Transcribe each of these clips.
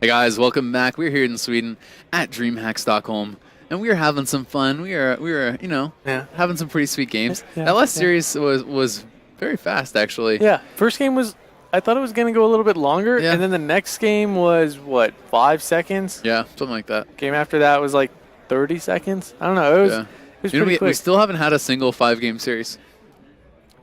Hey guys, welcome back. We're here in Sweden at DreamHack Stockholm, and we are having some fun. We are Yeah. having some pretty sweet games. Yeah, That last yeah. series was very fast, actually. Yeah, first game was, I thought it was going to go a little bit longer, Yeah. and then the next game was, what, 5 seconds? Yeah, something like that. Game after that was like 30 seconds? I don't know. It was, Yeah. it was You know, pretty we quick. still haven't had a single 5-game series.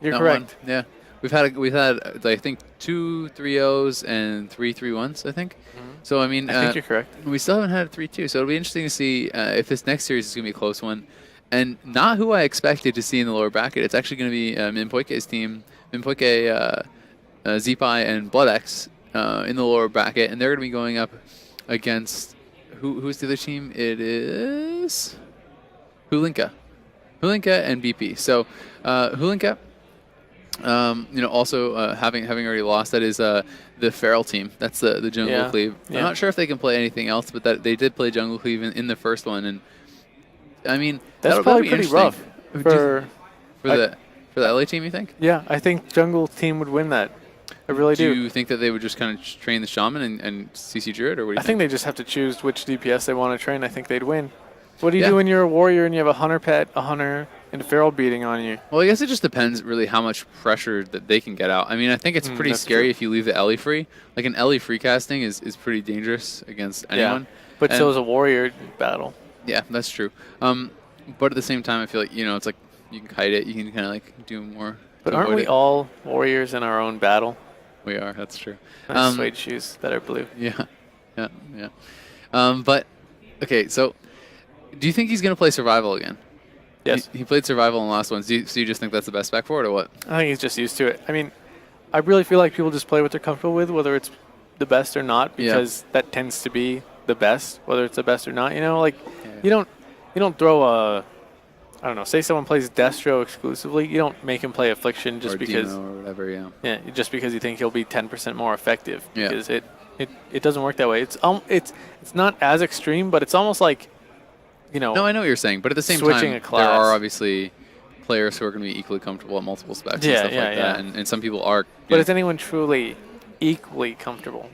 You're Not correct. one. Yeah, we've had I think 2 3-0s and 3 3-1s. I think. So I mean, I think you're correct. we still haven't had a 3-2. So it'll be interesting to see if this next series is going to be a close one, and not who I expected to see in the lower bracket. It's actually going to be Minpoike's team, Minpoike, Zeepai, and BloodX in the lower bracket, and they're going to be going up against who's the other team? It is Wholinka and BP. So Wholinka. Also having already lost, that is the Feral team. That's the Jungle Yeah. Cleave. Yeah. I'm not sure if they can play anything else, but that they did play Jungle Cleave in the first one, and I mean That's that'll probably be pretty interesting. rough For the LA team, you think? Yeah, I think Jungle team would win that. I really Do do. you think that they would just kind of train the Shaman and CC Druid, or what do you I think they just have to choose which DPS they want to train. I think they'd win. What do you Yeah. do when you're a warrior and you have a hunter pet, a hunter, and a feral beating on you? Well, I guess it just depends really how much pressure that they can get out. I mean, I think it's pretty that's scary true. if you leave the Ellie free. Like an Ellie free casting is pretty dangerous against anyone. But And- so is a warrior battle. Yeah, that's true. But at the same time, I feel like it's like you can kite it. You can kind of like do more. But to aren't avoid we it. all warriors in our own battle? We are. That's true. Nice suede shoes that are blue. Yeah, yeah. But okay, so do you think he's gonna play survival again? Yes. He played survival in the last one. So you just think that's the best spec for it, or what? I think he's just used to it. I mean, I really feel like people just play what they're comfortable with, whether it's the best or not, Yeah. because that tends to be the best, whether it's the best or not. You know, like Yeah. you don't throw a, I don't know, say someone plays Destro exclusively, you don't make him play Affliction just or because, Demo or whatever. Yeah. just because you think he'll be 10% more effective. Yeah. Because it doesn't work that way. It's not as extreme, but it's almost like, No, I know what you're saying, but at the same Switching time, a class. there are obviously players who are going to be equally comfortable at multiple specs Yeah, and stuff yeah, like yeah. that, and some people are. But is anyone truly equally comfortable?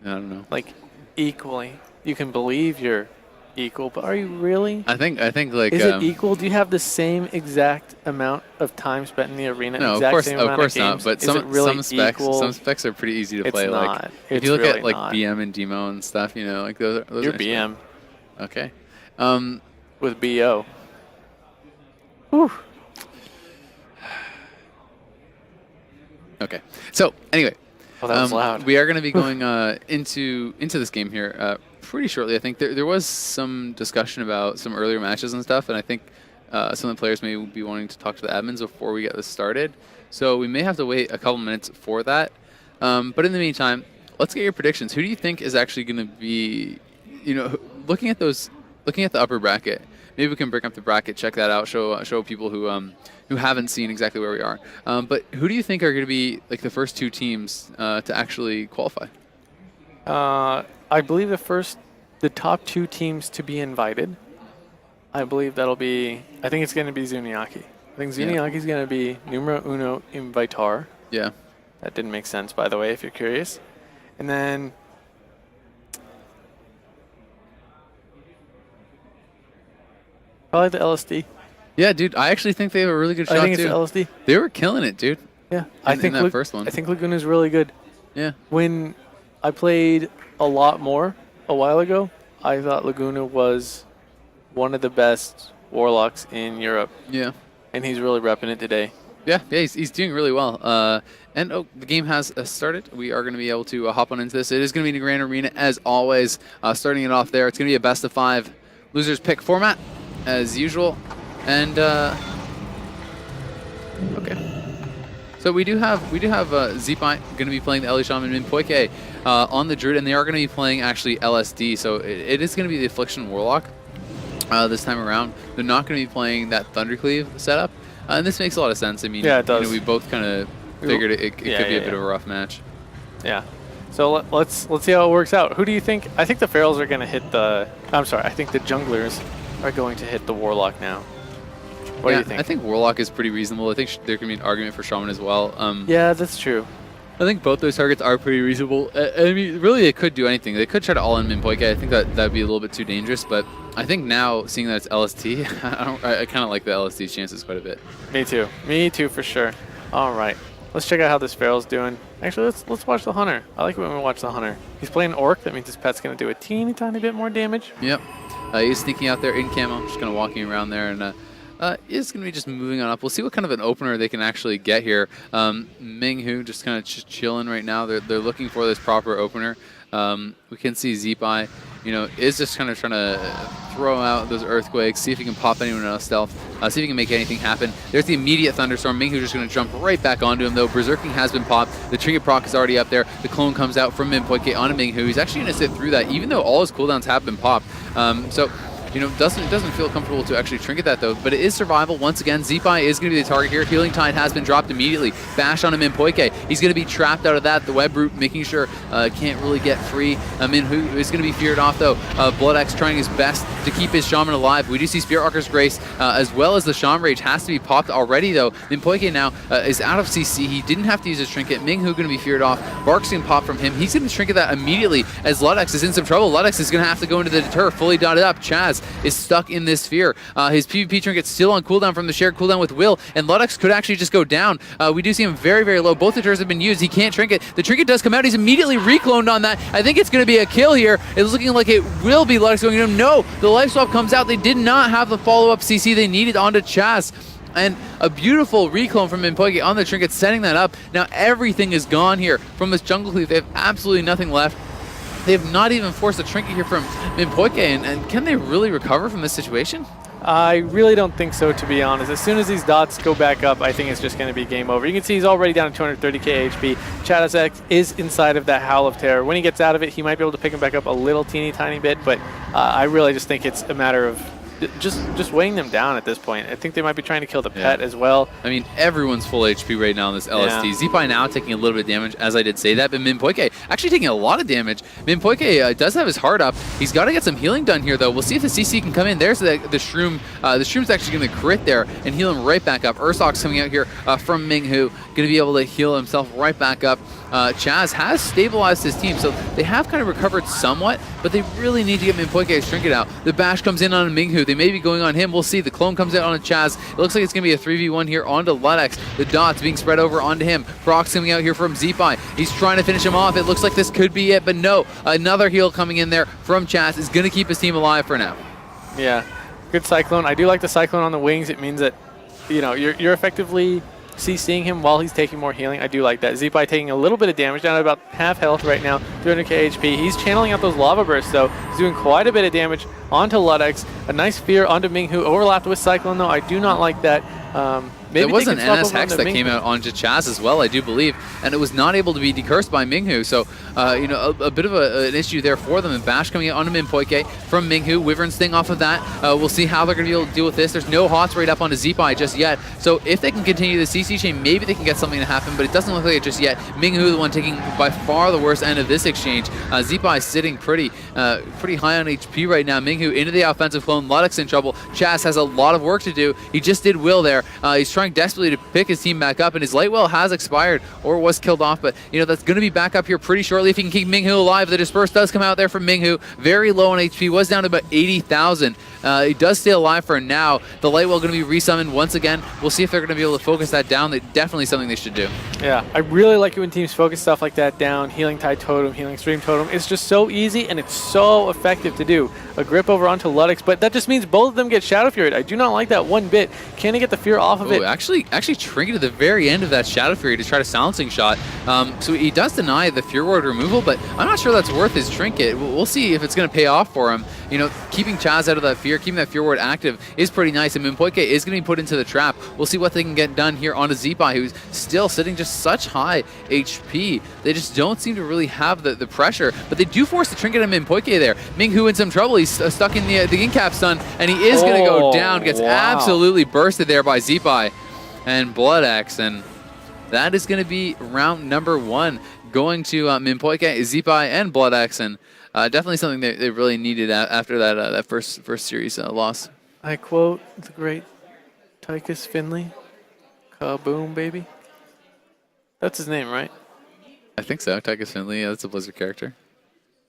I don't know. Like, equally. You can believe you're equal, but are you really? I think like. Is it equal? Do you have the same exact amount of time spent in the arena? No, exact of same course amount not. games? But Is it really some equal? specs are pretty easy to It's play. not. Like It's if you look really at like not. BM and Demo and stuff, like those You're are BM Okay. with BO. Whew. Okay. So anyway, Oh, that was loud. we are going to be going into this game here pretty shortly. I think there was some discussion about some earlier matches and stuff, and I think some of the players may be wanting to talk to the admins before we get this started. So we may have to wait a couple minutes for that. But in the meantime, let's get your predictions. Who do you think is actually going to be, looking at the upper bracket? Maybe we can break up the bracket, check that out, show people who haven't seen exactly where we are. But who do you think are going to be like the first 2 teams to actually qualify? I believe the top 2 teams to be invited. I believe that'll be. I think it's going to be Zuniaki. I think Zuniaki's going to be numero uno invitar. Yeah. That didn't make sense, by the way, if you're curious. And then probably the LSD. Yeah, dude. I actually think they have a really good shot I think it's too. the LSD. They were killing it, dude. Yeah, in that first one. I think Laguna's really good. Yeah. When I played a lot more a while ago, I thought Laguna was one of the best warlocks in Europe, Yeah. and he's really repping it today. Yeah, he's doing really well. And the game has started. We are going to be able to hop on into this. It is going to be in the Grand Arena as always. Starting it off there, it's going to be a best of 5 losers pick format as usual. And okay. So we do have Zeepai going to be playing the Ellie Shaman Minpoike on the Druid, and they are going to be playing actually LSD. So it is going to be the Affliction Warlock this time around. They're not going to be playing that Thundercleave setup. And this makes a lot of sense. I mean, Yeah, it does. we both kind of figured it could be a bit of a rough match. Yeah. So let's see how it works out. Who do you think? I think the Ferals are going to hit the. I'm sorry. I think the Junglers are going to hit the Warlock now. What do you think? I think Warlock is pretty reasonable. I think there can be an argument for Shaman as well. Yeah, that's true. I think both those targets are pretty reasonable. I mean, really, they could do anything. They could try to all-in Minpoike. I think that would be a little bit too dangerous, but I think now, seeing that it's LST, I kind of like the LST's chances quite a bit. Me too. Me too, for sure. All right. Let's check out how this Feral's doing. Actually, let's watch the Hunter. I like it when we watch the Hunter. He's playing Orc. That means his pet's going to do a teeny tiny bit more damage. Yep. He's sneaking out there in camo, just kind of walking around there, and is going to be just moving on up. We'll see what kind of an opener they can actually get here. Minghu just kind of chilling right now. They're looking for this proper opener. We can see Zeepai, is just kind of trying to throw out those earthquakes, see if he can pop anyone out of stealth, see if he can make anything happen. There's the immediate thunderstorm. Minghu's just going to jump right back onto him, though. Berserking has been popped. The trinket proc is already up there. The clone comes out from Minpoike onto Minghu. He's actually going to sit through that, even though all his cooldowns have been popped. Doesn't feel comfortable to actually trinket that, though, but it is survival. Once again, Zeepai is going to be the target here. Healing Tide has been dropped immediately. Bash on him in Poike. He's going to be trapped out of that. The web root making sure can't really get free. Minhu is going to be feared off, though. BloodX trying his best to keep his Shaman alive. We do see Spirit Walker's Grace, as well as the Shaman Rage has to be popped already, though. Minpoike now is out of CC. He didn't have to use his trinket. Minghu going to be feared off. Bark's going to pop from him. He's going to trinket that immediately as Ludex is in some trouble. Ludex is going to have to go into the deter, fully dotted up. Chaz is stuck in this sphere. His PvP trinket's still on cooldown from the shared cooldown with Will, and Ludex could actually just go down. We do see him very, very low. Both deters have been used. He can't trinket. The trinket does come out. He's immediately recloned on that. I think it's going to be a kill here. It's looking like it will be Ludex going to him. No, the life swap comes out. They did not have the follow-up CC they needed onto Chaz. And a beautiful reclone from Minpoike on the trinket, setting that up. Now everything is gone here from this jungle cleave. They have absolutely nothing left. They have not even forced a trinket here from Minpoike, and can they really recover from this situation? I really don't think so, to be honest. As soon as these dots go back up, I think it's just going to be game over. You can see he's already down to 230k HP. Chadazek is inside of that Howl of Terror. When he gets out of it, he might be able to pick him back up a little teeny tiny bit, but I really just think it's a matter of just weighing them down at this point. I think they might be trying to kill the pet as well. I mean, everyone's full HP right now on this LST. Yeah. Zeepai now taking a little bit of damage, as I did say that, but Minpoike actually taking a lot of damage. Minpoike does have his heart up. He's got to get some healing done here, though. We'll see if the CC can come in. There's the Shroom. The Shroom's actually going to crit there and heal him right back up. Ursock's coming out here from Minghu, going to be able to heal himself right back up. Chaz has stabilized his team, so they have kind of recovered somewhat, but they really need to get Minpoike's trinket out. The bash comes in on Minghu. They may be going on him. We'll see. The clone comes out on Chaz. It looks like it's going to be a 3v1 here onto Ludex. The dots being spread over onto him. Proc's coming out here from Zeepai. He's trying to finish him off. It looks like this could be it, but no. Another heal coming in there from Chaz is going to keep his team alive for now. Yeah, good Cyclone. I do like the Cyclone on the wings. It means that, you're effectively CCing him while he's taking more healing. I do like that. Zeepai taking a little bit of damage, down to about half health right now, 300k HP. He's channeling out those lava bursts, though. He's doing quite a bit of damage onto Ludex. A nice fear onto Minghu, overlapped with Cyclone, though. I do not like that. There was an NS Hex that came out onto Chaz as well, I do believe, and it was not able to be decursed by Minghu, so a bit of an issue there for them. And Bash coming out onto Minpoike from Minghu, Wyvern Sting off of that. We'll see how they're going to be able to deal with this. There's no HOTS right up onto Zeepai just yet, so if they can continue the CC chain, maybe they can get something to happen, but it doesn't look like it just yet. Minghu, the one taking by far the worst end of this exchange. Zeepai sitting pretty high on HP right now. Minghu into the offensive clone. Ludex in trouble. Chaz has a lot of work to do. He just did Will there. He's trying desperately to pick his team back up, and his light well has expired or was killed off, but that's going to be back up here pretty shortly if he can keep Minghu alive. The Disperse does come out there from Minghu, very low on HP, was down to about 80,000. He does stay alive for now. The light well going to be resummoned once again. We'll see if they're going to be able to focus that down. That's definitely something they should do. Yeah, I really like it when teams focus stuff like that down. Healing Tide Totem, Healing Stream Totem. It's just so easy and it's so effective to do. A grip over onto Ludex, but that just means both of them get Shadow Fury. I do not like that one bit. Can he get the fear off of it? Actually trinket at the very end of that Shadow Fury to try to silencing shot. So he does deny the Fear Ward removal, but I'm not sure that's worth his trinket. We'll see if it's going to pay off for him. Keeping Chaz out of that fear, keeping that Fear Ward active is pretty nice, and Minpoike is going to be put into the trap. We'll see what they can get done here onto Zeepai, who's still sitting just such high HP. They just don't seem to really have the pressure, but they do force the trinket on Minpoike there. Minghu in some trouble. He's stuck in the incap stun, and he is going to go down. Gets absolutely bursted there by Zeepai and BloodX, and that is going to be round number 1 going to Minpoike, Zeepai, and BloodX, and definitely something they really needed after that first series loss. I quote the great Tychus Finley, "Kaboom, baby." That's his name, right? I think so. Tychus Finley, yeah, that's a Blizzard character.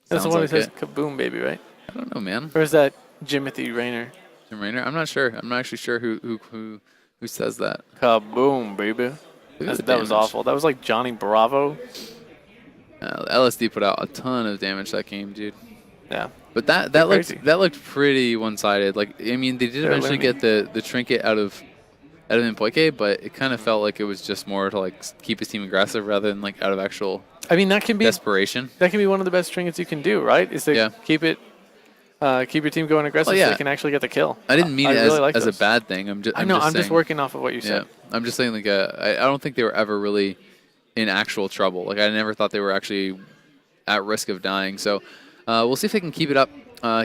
That's the Sounds one like who says it. kaboom, baby, right? I don't know, man. Or is that Jimothy Rayner? Jim Raynor? I'm not sure. I'm not actually sure who says that. Kaboom, baby. Look at the That was damage. awful. That was like Johnny Bravo. LSD put out a ton of damage that game, dude. Yeah. But that crazy. looked pretty one-sided. Like, I mean, they did They're eventually loony. get the trinket out of Mpoike, but it kind of felt like it was just more to like keep his team aggressive rather than like out of actual I mean, that can be desperation. one of the best trinkets you can do, right? Is to Yeah. keep your team going aggressive Well, yeah. so they can actually get the kill. I didn't mean I it really like as a those. bad thing. I'm just I'm just saying, working off of what you said. Yeah, I'm just saying like I don't think they were ever really in actual trouble. Like I never thought they were actually at risk of dying. So we'll see if they can keep it up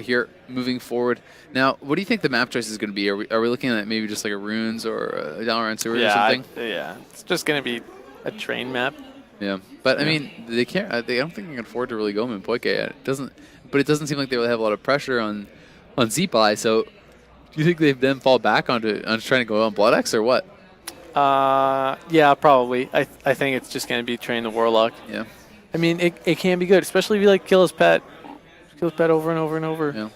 here moving forward. Now, what do you think the map choice is going to be? Are we looking at maybe just like a runes or a Dalaran Sewers or something? Yeah. It's just gonna be a train map. Yeah, but I Yeah. mean they can't. I don't think they can afford to really go Mpoike yet. It doesn't seem like they really have a lot of pressure on Zeepai. So do you think they've then fall back on trying to go on Blood X or what? Yeah, probably. I think it's just gonna be train the Warlock. Yeah. I mean, it can be good, especially if you like kill his pet over and over and over. Yeah.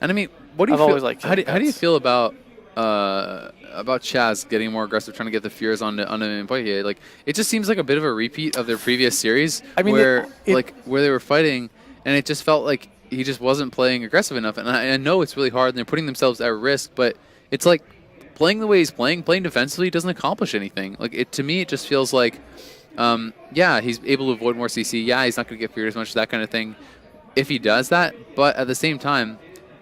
And I mean, what do you I've feel? always liked How do killing you pets. feel about Chaz getting more aggressive, trying to get the fears on Mpoike? Like, it just seems like a bit of a repeat of their previous series, I mean, where it- where they were fighting, and it just felt like he just wasn't playing aggressive enough. And I know it's really hard, and they're putting themselves at risk, but it's like playing the way he's playing defensively doesn't accomplish anything. Like to me, it just feels like, yeah, he's able to avoid more CC. Yeah, he's not going to get feared as much, that kind of thing, if he does that. But at the same time,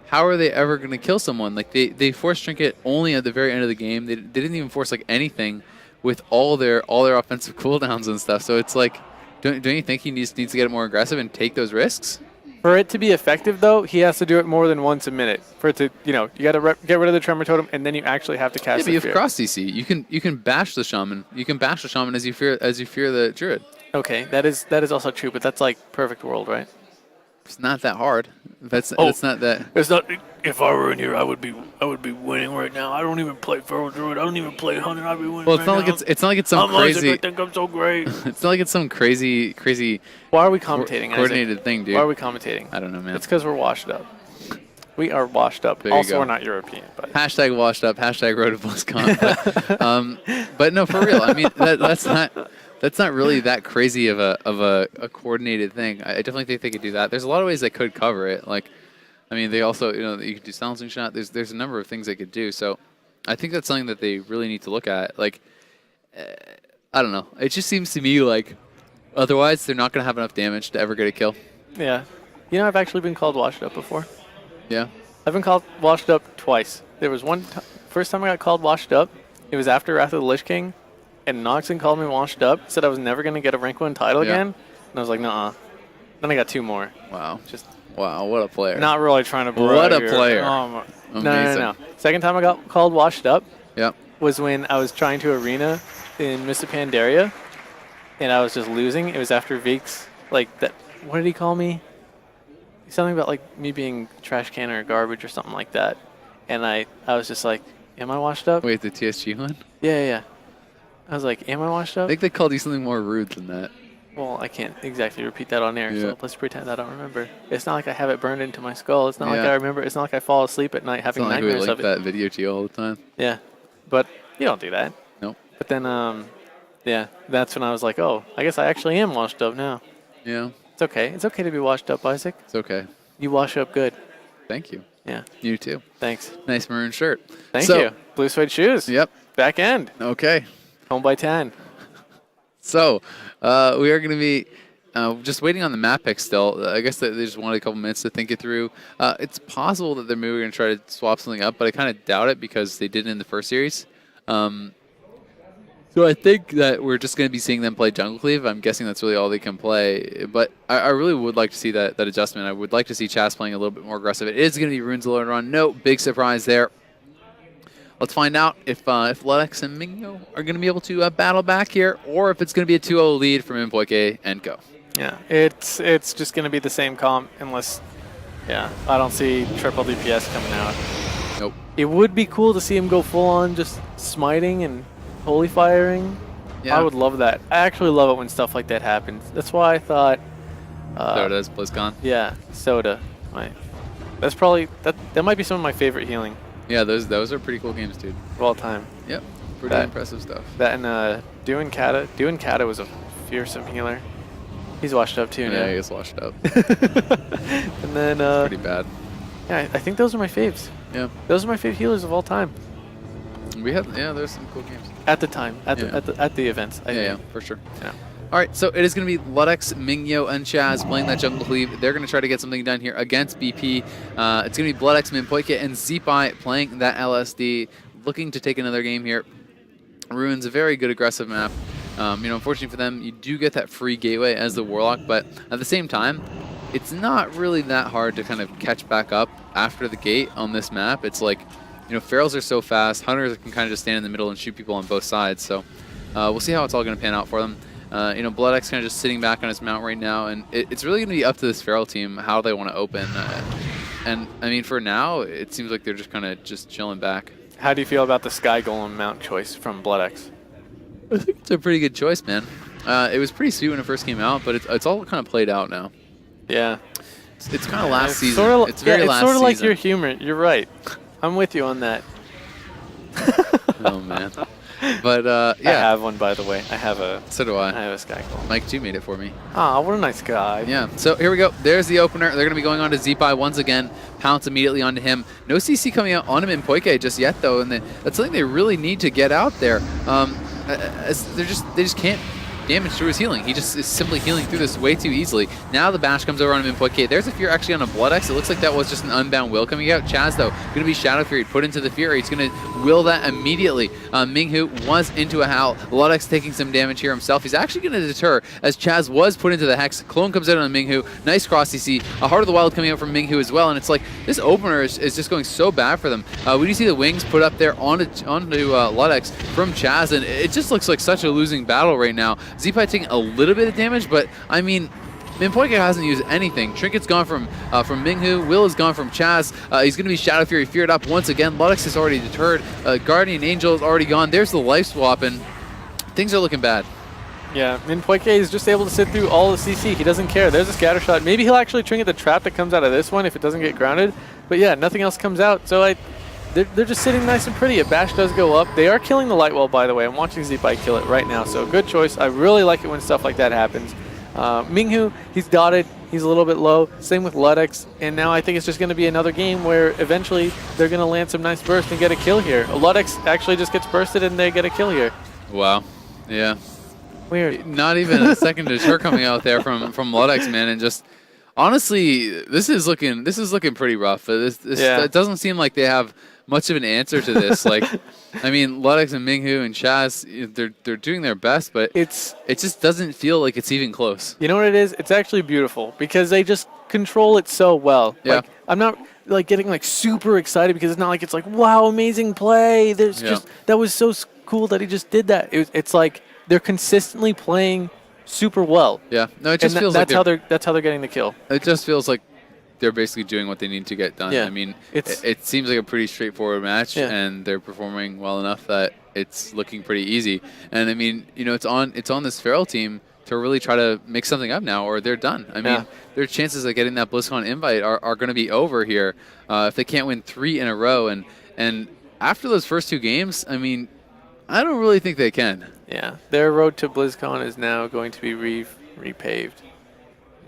how are they ever going to kill someone? Like they forced Trinket only at the very end of the game. They didn't even force like anything with all their offensive cooldowns and stuff. So it's like, don't you think he needs to get more aggressive and take those risks? For it to be effective, though, he has to do it more than once a minute. For it to, you got to get rid of the Tremor Totem, and then you actually have to Yeah, cast but the you have fear. cross CC. You can bash the shaman. You can bash the shaman as you fear the druid. Okay, that is also true, but that's like perfect world, right? It's not that hard. That's Oh. it's not that. It's not. If I were in here, I would be winning right now. I don't even play Feral Druid. I don't even play Hunter. I'd be winning. Well, it's not like it's some I'm Isaac, crazy. I think I'm so great. It's not like it's some crazy Why are we commentating, Isaac? coordinated thing, dude. Why are we commentating? I don't know, man. It's because we're washed up. We are washed up. There you Also, go. we're not European, but Hashtag washed up. Hashtag road to BlizzCon. But no, for real. I mean, that's not really that crazy of a coordinated thing. I definitely think they could do that. There's a lot of ways they could cover it. Like, I mean, they also, you could do silencing shot. There's a number of things they could do. So I think that's something that they really need to look at. Like, I don't know. It just seems to me like otherwise they're not going to have enough damage to ever get a kill. yeah. I've actually been called washed up before. Yeah. I've been called washed up twice. There was first time I got called washed up, it was after Wrath of the Lich King, and Noxon called me washed up, said I was never going to get a rank 1 title Yeah. again, and I was like, nuh-uh. Then I got 2 more. Wow. Just Wow. What a player. not really trying to brag What a here. player. No. Amazing. Second time I got called washed up Yep. was when I was trying to arena in Mr. Pandaria, and I was just losing. It was after Veeks, like that. What did he call me? Something about like me being trash can or garbage or something like that. And I was just like, am I washed up? Wait, the TSG one? Yeah. I was like, am I washed I up? think they called you something more rude than that. Well, I can't exactly repeat that on air, Yeah. so let's pretend I don't remember. It's not like I have it burned into my skull. It's not like Yeah. I remember. It's not like I fall asleep at night It's having not like we nightmares link of it. that video to you all the time. Yeah, but you don't do that. Nope. But then, yeah, that's when I was like, oh, I guess I actually am washed up now. Yeah, It's okay. It's okay to be washed up, Isaac. it's okay. You wash up good. Thank you. Yeah, You too. thanks. Nice maroon shirt. Thank So- you. Blue suede shoes. Yep. Back end. Okay. Home by 10. So we are going to be just waiting on the map pick still. I guess they just wanted a couple minutes to think it through. It's possible that they're maybe going to try to swap something up, but I kind of doubt it because they did it in the first series. So I think that we're just going to be seeing them play Jungle Cleave. I'm guessing that's really all they can play. But I really would like to see that adjustment. I would like to see Chas playing a little bit more aggressive. It is going to be Runes later on. No big surprise there. Let's find out if Ledex and Mingo are going to be able to battle back here, or if it's going to be a 2-0 lead from Mpoike and Go. Yeah, it's just going to be the same comp unless, yeah, I don't see triple DPS coming out. Nope. It would be cool to see him go full on just smiting and holy firing, Yeah. I would love that. I actually love it when stuff like that happens. That's why I thought. There it is, BlizzCon. Yeah, Soda. Right. That's probably that might be some of my favorite healing Yeah, those are pretty cool games, dude. of all time. Yep, pretty impressive stuff. That and Doing Kata was a fearsome healer. He's washed up too now. Yeah, he gets washed up. And then Pretty bad. yeah, I think those are my faves. Yeah, Those are my favorite healers of all time there's some cool games. at the time at the events. I Yeah, think. for sure. Yeah. All right, so it is going to be Ludex, Mingyo, and Chaz playing that jungle cleave. They're going to try to get something done here against BP. It's going to be Bloodex, Minpoike, and Zeepai playing that LSD, looking to take another game here. Ruin's a very good aggressive map. Unfortunately for them, you do get that free gateway as the Warlock, but at the same time, it's not really that hard to kind of catch back up after the gate on this map. It's like, Ferals are so fast, Hunters can kind of just stand in the middle and shoot people on both sides, so we'll see how it's all going to pan out for them. Bloodex kind of just sitting back on his mount right now, and it's really going to be up to this Feral team how they want to open. And I mean, for now, it seems like they're just kind of just chilling back. How do you feel about the Sky Golem mount choice from Bloodex? I think it's a pretty good choice, man. It was pretty sweet when it first came out, but it's all kind of played out now. Yeah. It's kind of last season. It's sort of like your humor. You're right. I'm with you on that. Oh, man. But, yeah. I have one, by the way. So do I. I have a Sky Golem. Mike G made it for me. Ah, what a nice guy. Yeah, so here we go. There's the opener. They're going to be going on to Zeepai once again. Pounce immediately onto him. No CC coming out on him in Poike just yet, though, and that's something they really need to get out there. They just can't damage through his healing. He just is simply healing through this way too easily. Now the bash comes over on him in Poike. There's a Fear actually on a Bloodex. It looks like that was just an unbound will coming out. Chaz, though, going to be Shadow Fury put into the Fear. He's going to will that immediately. Minghu was into a Howl. Bloodex taking some damage here himself. He's actually going to deter as Chaz was put into the Hex. Clone comes out on Minghu. Nice cross CC. A Heart of the Wild coming out from Minghu as well. And it's like this opener is just going so bad for them. We do see the wings put up there onto Bloodex from Chaz, and it just looks like such a losing battle right now. Zeepai taking a little bit of damage, but I mean, Minpoike hasn't used anything. Trinket's gone from Minghu. Will is gone from Chaz. He's going to be Shadow Fury feared up once again. Bloodex is already deterred. Guardian Angel is already gone. There's the life swap, and things are looking bad. Yeah, Minpoike is just able to sit through all the CC. He doesn't care. There's a scatter shot. Maybe he'll actually trinket the trap that comes out of this one if it doesn't get grounded. But yeah, nothing else comes out. So they're just sitting nice and pretty. A bash does go up. They are killing the light well, by the way. I'm watching Zeepai kill it right now. So good choice. I really like it when stuff like that happens. Minghu, he's dotted. He's a little bit low. Same with Ludex. And now I think it's just going to be another game where eventually they're going to land some nice burst and get a kill here. Ludex actually just gets bursted and they get a kill here. Wow. Yeah. Weird. Not even a second deter coming out there from Ludex, man, and just honestly, this is looking pretty rough. It doesn't seem like they have much of an answer to this. Like, I mean, Ludex and Minghu and Chaz, they're doing their best, but it just doesn't feel like it's even close. You know what it is? It's actually beautiful because they just control it so well. Yeah. Like, I'm not like getting like super excited because it's not like it's like, wow, amazing play. There's just that was so cool that he just did that. It's like they're consistently playing super well. Yeah. No, it just feels like that's how they're getting the kill. It just feels like they're basically doing what they need to get done. Yeah. I mean, it seems like a pretty straightforward match, and they're performing well enough that it's looking pretty easy. And I mean, it's on this Feral team to really try to make something up now, or they're done. I mean, their chances of getting that BlizzCon invite are going to be over here if they can't win 3 in a row. And after those first 2 games, I mean, I don't really think they can. Yeah, their road to BlizzCon is now going to be repaved.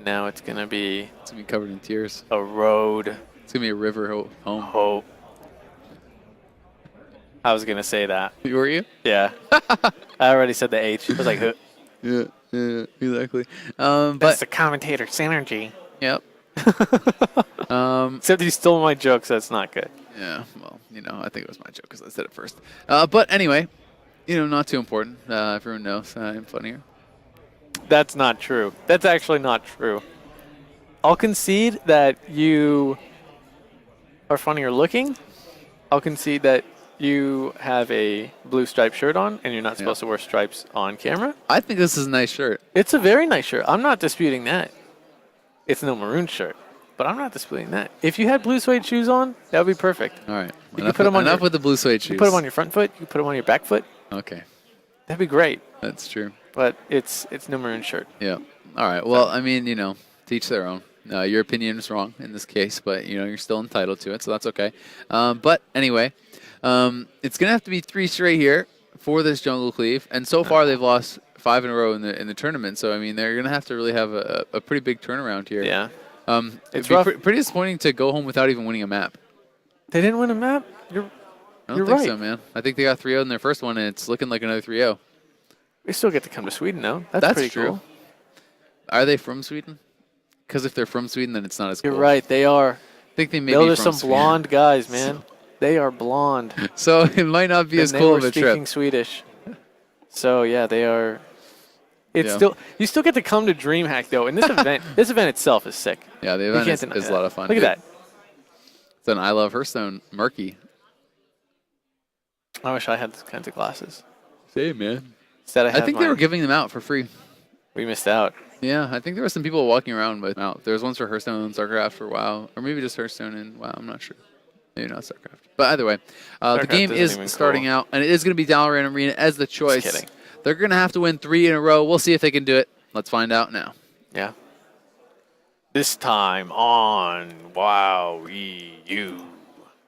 Now it's going to be covered in tears. A road. It's going to be a river home. Hope. I was going to say that. Were you? Yeah. I already said the H. I was like, huh. Yeah, exactly. That's the commentator synergy. Yep. Except you stole my joke, so that's not good. Yeah, well, I think it was my joke because I said it first. But anyway, not too important. Everyone knows I'm funnier. That's not true. That's actually not true. I'll concede that you are funnier looking. I'll concede that you have a blue striped shirt on and you're not supposed to wear stripes on camera. I think this is a nice shirt. It's a very nice shirt. I'm not disputing that. It's no maroon shirt, but I'm not disputing that. If you had blue suede shoes on, that would be perfect. All right. You could put them on enough with the blue suede shoes. You put them on your front foot. You could put them on your back foot. Okay. That'd be great. That's true. But it's no maroon shirt. Yeah. All right. Well, I mean, you know, to each their own. Your opinion is wrong in this case, but, you know, you're still entitled to it, so that's okay. But anyway, it's going to have to be 3 straight here for this jungle cleave. And so far, they've lost 5 in a row in the tournament. So, I mean, they're going to have to really have a pretty big turnaround here. Yeah. It's rough. Pretty disappointing to go home without even winning a map. They didn't win a map? I don't You're think right. so, man. I think they got 3-0 in their first one, and it's looking like another 3-0. We still get to come to Sweden, though. That's pretty true. cool. Are they from Sweden? Because if they're from Sweden, then it's not as cool. You're right. They are. I think they may Those be are from some Sweden. blonde guys, man. They are blonde. So it might not be as And cool they of were a trip. speaking Swedish. So, yeah, they are. It's Yeah. still. You still get to come to DreamHack, though. And this event itself is sick. Yeah, the You event can't is deny a that. lot of fun. Look at that. It's an I Love Hearthstone Murky. I wish I had those kinds of glasses. Same, man. Instead, I think they were giving them out for free. We missed out. Yeah, I think there were some people walking around with them out. There was ones for Hearthstone and StarCraft for WoW, or maybe just Hearthstone and WoW. I'm not sure. Maybe not StarCraft. But either way, the StarCraft game isn't is even starting cool. out, and it is going to be Dalaran Arena as the choice. Just kidding. They're going to have to win 3 in a row. We'll see if they can do it. Let's find out now. Yeah. This time on WoW EU.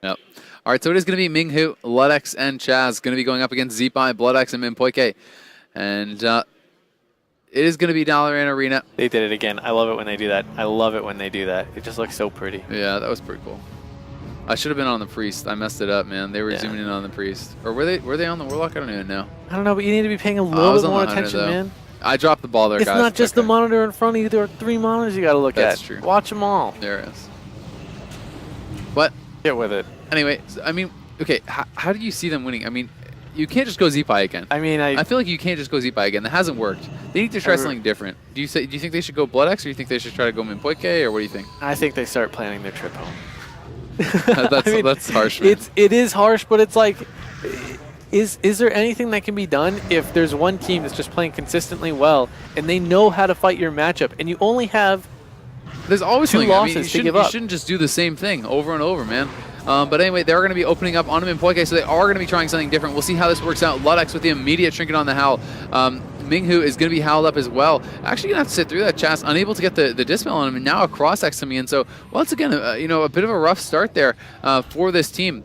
Yep. All right, so it is going to be Minghu, Ludex, and Chaz going to be going up against Zeepai, Bloodex, and Minpoike. And it is going to be Dalaran Arena. They did it again. I love it when they do that. I love it when they do that. It just looks so pretty. Yeah, that was pretty cool. I should have been on the Priest. I messed it up, man. They were zooming in on the Priest. Or were they on the Warlock? I don't even know. I don't know, but you need to be paying a I little was bit on more the Hunter, attention, though. man. I dropped the ball there, It's guys. not just the monitor in front of you. There are 3 monitors you got to look at. That's true. Watch them all. There it is. But Get with it. anyway, I mean, okay, how do you see them winning? I mean, you can't just go Zeepai again. I mean, I feel like you can't just go Zeepai again. That hasn't worked. They need to try something different. Do you think they should go Bloodex, or do you think they should try to go Minpoike, or what do you think? I think they start planning their trip home. That's harsh, man. It is harsh, but it's like, is there anything that can be done if there's one team that's just playing consistently well and they know how to fight your matchup, and you only have There's always 2 something. losses I mean, to give up. You shouldn't just do the same thing over and over, man. But anyway, they're going to be opening up on him in Poike, so they are going to be trying something different. We'll see how this works out. Ludex with the immediate trinket on the Howl. Minghu is going to be howled up as well. Actually going to have to sit through that. Chas unable to get the dispel on him, and now a cross-X coming in. So once again, a bit of a rough start there for this team.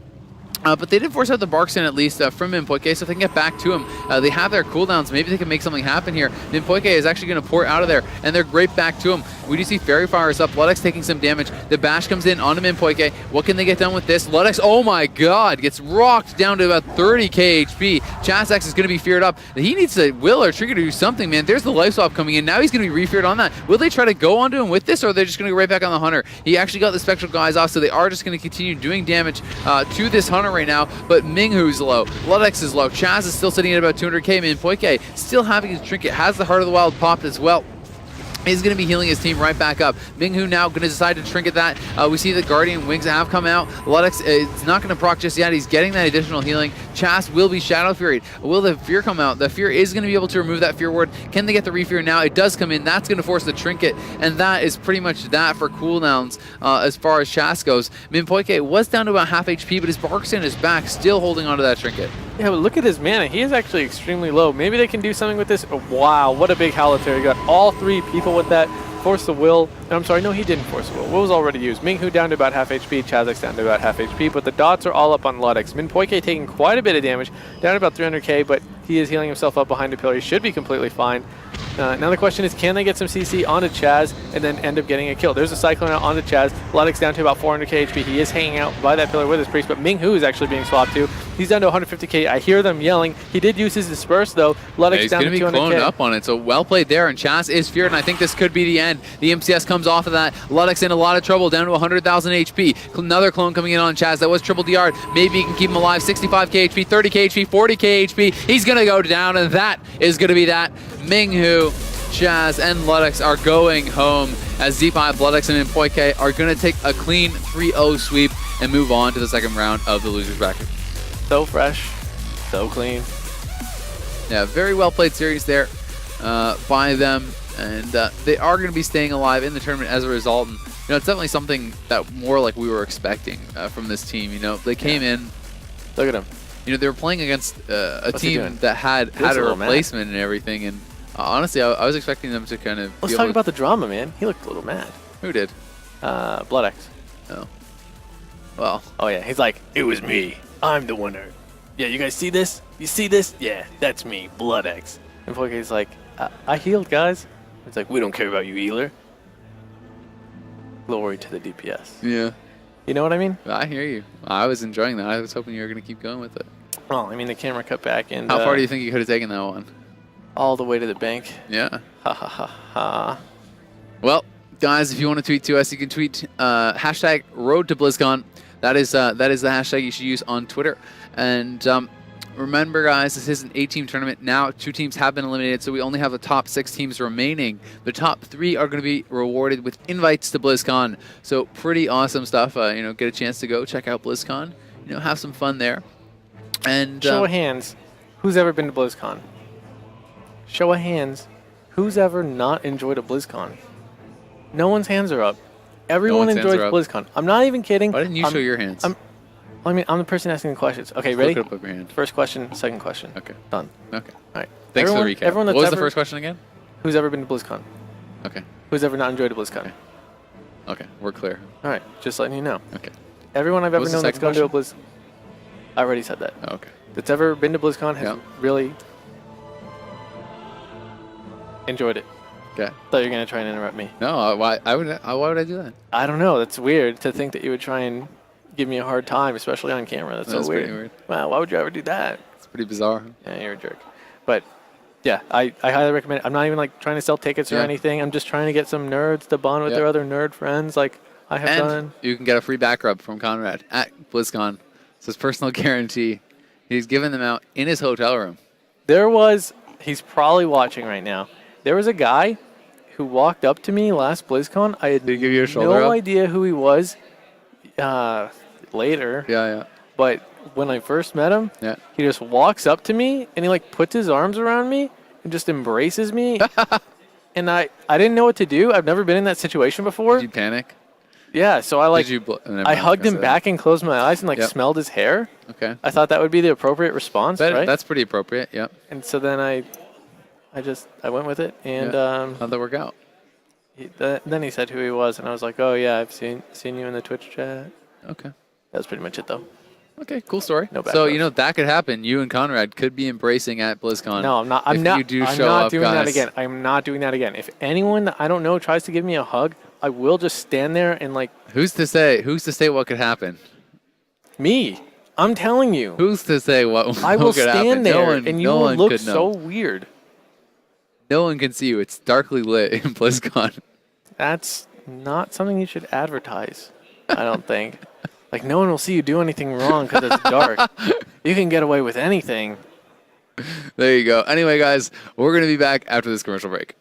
But they did force out the Barkson at least from Minpoike, so if they can get back to him, they have their cooldowns. Maybe they can make something happen here. Minpoike is actually going to port out of there, and they're right back to him. We do see Fairy Fires up. Ludex taking some damage. The bash comes in onto Minpoike. What can they get done with this? Ludex, oh my god, gets rocked down to about 30k HP. Chazx is going to be feared up. He needs to will or trigger to do something, man. There's the life swap coming in. Now he's going to be re-feared on that. Will they try to go onto him with this, or are they just going to go right back on the Hunter? He actually got the Spectral guys off, so they are just going to continue doing damage to this Hunter right now. But Minghu's low. Ludex is low. Chaz is still sitting at about 200k. Minpoike still having his trinket. Has the Heart of the Wild popped as well. He's going to be healing his team right back up. Minghu now going to decide to trinket that. We see the Guardian Wings have come out. Ludex is not going to proc just yet. He's getting that additional healing. Chas will be Shadow Fury. Will the Fear come out? The Fear is going to be able to remove that Fear Ward. Can they get the Refear now? It does come in. That's going to force the trinket. And that is pretty much that for cooldowns as far as Chas goes. Minpoike was down to about half HP, but his Barkson is back, still holding onto that trinket. Yeah, but look at his mana. He is actually extremely low. Maybe they can do something with this. Oh, wow, what a big Howliter. He got all 3 people with that. Force the Will. I'm sorry, no, he didn't force the Will. Will was already used. Minghu down to about half HP. Chazx down to about half HP. But the dots are all up on Ludex. Minpoike taking quite a bit of damage. Down to about 300k, but he is healing himself up behind a pillar. He should be completely fine. Now the question is, can they get some CC onto Chaz and then end up getting a kill? There's a Cyclone out onto Chaz. Ludex down to about 400k HP. He is hanging out by that pillar with his Priest, but Minghu is actually being swapped too. He's down to 150k. I hear them yelling. He did use his Disperse though. Ludex he's down to 200k. He's going to be cloned up on it, so well played there, and Chaz is feared, and I think this could be the end. The MCS comes off of that. Ludex in a lot of trouble, down to 100,000 HP. Another clone coming in on Chaz. That was triple DR. Maybe he can keep him alive. 65k HP, 30k HP, 40k HP. He's going to go down, and that is going to be that. Minghu, Chaz, and Ludex are going home as Zeepai, Bloodex, and Minpoike are going to take a clean 3-0 sweep and move on to the second round of the losers bracket. So fresh, so clean. Yeah, very well played series there by them, and they are going to be staying alive in the tournament as a result. And it's definitely something that more like we were expecting from this team. They came in. Look at him. they were playing against a What's he team doing? that had He looks a a little mad. replacement and everything. And honestly, I was expecting them to kind of. Let's talk about the drama, man. He looked a little mad. Who did? Blood X. Oh. Well. Oh yeah, he's like, it was me. I'm the winner. Yeah, you guys see this? You see this? Yeah, that's me, Blood X. And Poike's like, I healed, guys. It's like, we don't care about you, healer. Glory to the DPS. Yeah. You know what I mean? I hear you. I was enjoying that. I was hoping you were going to keep going with it. Well, I mean, the camera cut back and... How far do you think you could have taken that one? All the way to the bank. Yeah. Ha ha ha ha. Well, guys, if you want to tweet to us, you can tweet hashtag Road to BlizzCon. That is the hashtag you should use on Twitter. And remember, guys, this is an 8-team tournament. Now, 2 teams have been eliminated, so we only have the top 6 teams remaining. The top 3 are going to be rewarded with invites to BlizzCon. So pretty awesome stuff. Get a chance to go check out BlizzCon. Have some fun there. And show of hands, who's ever been to BlizzCon? Show of hands, who's ever not enjoyed a BlizzCon? No one's hands are up. Everyone enjoys BlizzCon. I'm not even kidding. Why didn't you show your hands? I'm the person asking the questions. Okay, ready? Look up your hand. First question, second question. Okay. Done. Okay. All right. Thanks for the recap. What was the first question again? Who's ever been to BlizzCon? Okay. Who's ever not enjoyed a BlizzCon? Okay. We're clear. All right. Just letting you know. Okay. Everyone I've ever known that's gone to a question? I already said that. Oh, okay. That's ever been to BlizzCon has really enjoyed it. Okay. Thought you were gonna try and interrupt me. No, why would I do that? I don't know. That's weird to think that you would try and give me a hard time, especially on camera. That's so weird. Pretty weird. Wow, why would you ever do that? It's pretty bizarre. Yeah, you're a jerk. But yeah, I highly recommend it. I'm not even like trying to sell tickets or anything. I'm just trying to get some nerds to bond with their other nerd friends like I have done. You can get a free back rub from Conrad at BlizzCon. It's his personal guarantee. He's giving them out in his hotel room. He's probably watching right now. There was a guy who walked up to me last BlizzCon. I had Did he give you a shoulder no rub? idea who he was later. Yeah. But when I first met him, Yeah. he just walks up to me and he like puts his arms around me and just embraces me. And I didn't know what to do. I've never been in that situation before. Did you panic? Yeah, so I like I hugged him back and closed my eyes and like smelled his hair. Okay. I thought that would be the appropriate response, right? That's pretty appropriate. Yep. And so then I went with it, and how'd that work out? then he said who he was, and I was like, oh yeah, I've seen you in the Twitch chat. Okay. That's pretty much it, though. Okay, cool story. No so backups. that could happen. You and Conrad could be embracing at BlizzCon. No, I'm not. I'm if not. You do I'm show not up, doing guys. that again. I'm not doing that again. If anyone that I don't know tries to give me a hug, I will just stand there and like. Who's to say what could happen? Me. I'm telling you. Who's to say what? I will could stand happen? there, and you will look could so know. weird. No one can see you. It's darkly lit in BlizzCon. That's not something you should advertise. I don't think. Like no one will see you do anything wrong because it's dark. You can get away with anything. There you go. Anyway, guys, we're going to be back after this commercial break.